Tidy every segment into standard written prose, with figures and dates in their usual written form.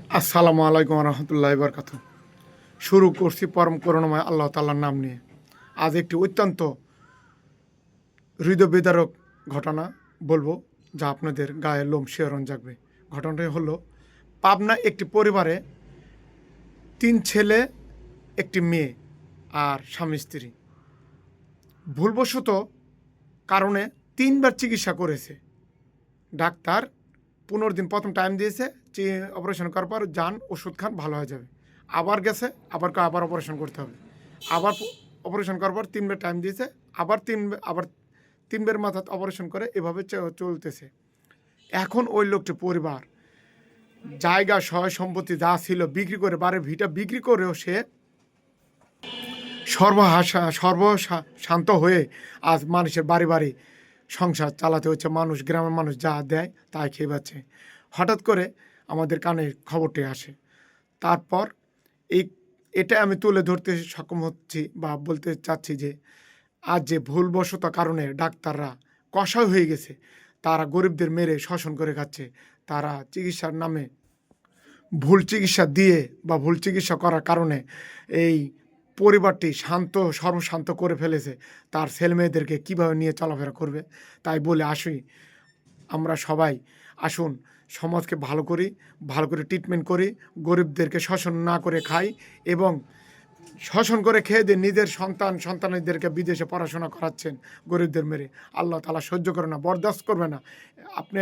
আসসালামু আলাইকুম রহমতুল্লাহ বরকাত। শুরু করছি পরম করুণাময় আল্লাহ তাআলার নাম নিয়ে। আজ একটি অত্যন্ত হৃদয় বিদারক ঘটনা বলবো, যা আপনাদের গায়ে লোম শিহরণ জাগবে। ঘটনাটি হলো, পাবনা একটি পরিবারে 3 ছেলে, একটি মেয়ে আর স্বামী স্ত্রী ভুলবশত কারণে 3বার চিকিৎসা করেছে। ডাক্তার 15 দিন প্রথম টাইম দিয়েছে, অপারেশন করার পর যান, ওষুধ খান, ভালো হয়ে যাবে। আবার গেছে, আবার অপারেশন করতে হবে। আবার অপারেশন করার পর 3বার টাইম দিয়েছে, আবার 3বার মাথা অপারেশন করে, এভাবে চলতেছে। এখন ওই লোকটি পরিবার, জায়গা, সয় সম্পত্তি যা ছিল বিক্রি করে, বাড়ির ভিটা বিক্রি করেও সে সর্বশান্ত হয়ে আজ মানুষের বাড়ি বাড়ি সংসার চালাতে হচ্ছে। মানুষ, গ্রামের মানুষ যা দেয় তাই খেয়ে পাচ্ছে। হঠাৎ করে আমাদের কানে খবরটি আসে। তারপর এটা আমি তুলে ধরতে সক্ষম হচ্ছি বা বলতে চাচ্ছি যে, আজ যে ভুলবশত কারণে ডাক্তাররা কষাই হয়ে গেছে, তারা গরিবদের মেরে শোষণ করে খাচ্ছে। তারা চিকিৎসার নামে ভুল চিকিৎসা দিয়ে বা ভুল চিকিৎসা করার কারণে এই পরিবারটি সর্বশান্ত করে ফেলেছে। তার ছেলেমেয়েদেরকে কীভাবে নিয়ে চলাফেরা করবে। তাই বলে আমরা সবাই আসুন, সমাজকে ভালো করে ট্রিটমেন্ট করি, গরিবদেরকে শোষণ না করে খাই, এবং শোষণ করে খেয়ে দিয়ে নিজের সন্তানদেরকে বিদেশে পড়াশোনা করাচ্ছেন গরিবদের মেরে। আল্লাহ তাআলা সহ্য করে না, বরদাস্ত করবে না। আপনি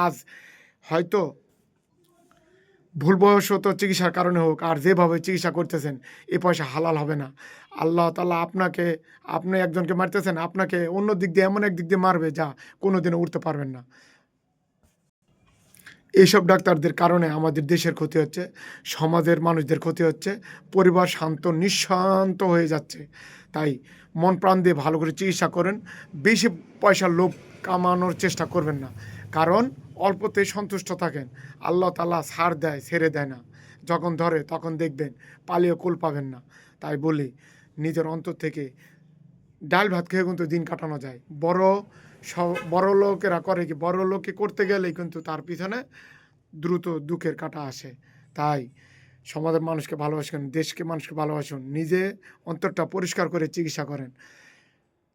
আজ হয়তো ভুলবশত চিকিৎসার কারণে হোক, আর যেভাবে চিকিৎসা করতেছেন, এ পয়সা হালাল হবে না। আল্লাহ তাআলা আপনি একজনকে মারতেছেন, আপনাকে অন্য দিক দিয়ে এমন এক দিক দিয়ে মারবে যা কোনো দিনও উঠতে পারবেন না। এইসব ডাক্তারদের কারণে আমাদের দেশের ক্ষতি হচ্ছে, সমাজের মানুষদের ক্ষতি হচ্ছে, পরিবার নিঃশান্ত হয়ে যাচ্ছে। তাই মন প্রাণ দিয়ে ভালো করে চিকিৎসা করেন, বেশি পয়সার লোভ কামানোর চেষ্টা করবেন না। কারণ অল্পতে সন্তুষ্ট থাকেন, আল্লাহ তাআলা ছাড় দেয়, ছেড়ে দেয় না। যখন ধরে তখন দেখবেন পালিয়ে কুল পাবেন না। তাই বলি, নিজের অন্তর থেকে ডাল ভাত খেয়ে কিন্তু দিন কাটানো যায়। বড় লোকেরা করে কি, বড় লোককে করতে গেলেই কিন্তু তার পিছনে দ্রুত দুঃখের কাঁটা আসে। তাই সমাজের মানুষকে ভালোবাসেন, দেশকে মানুষকে ভালোবাসুন, নিজে অন্তরটা পরিষ্কার করে চিকিৎসা করেন।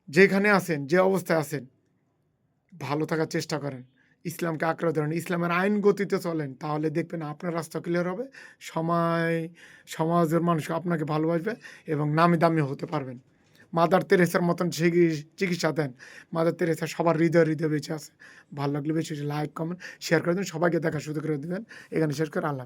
যেখানে আছেন, যে অবস্থায় আছেন, ভালো থাকার চেষ্টা করেন। ইসলামকে আঁকড়ে ধরেন, ইসলামের আইন গতিতে চলেন, তাহলে দেখবেন আপনার রাস্তা ক্লিয়ার হবে। সমাজের মানুষ আপনাকে ভালোবাসবে এবং নামি দামি হতে পারবেন। মাদার তেরেসার মতন চিকিৎসা দেন। মাদার তেরেসা সবার হৃদয়ে বেঁচে আছে। ভালো লাগলে বেশি লাইক, কমেন্ট, শেয়ার করে দেন, সবাইকে দেখার সুযোগ করে দেবেন। এখানে শেষ করে আল্লাহ।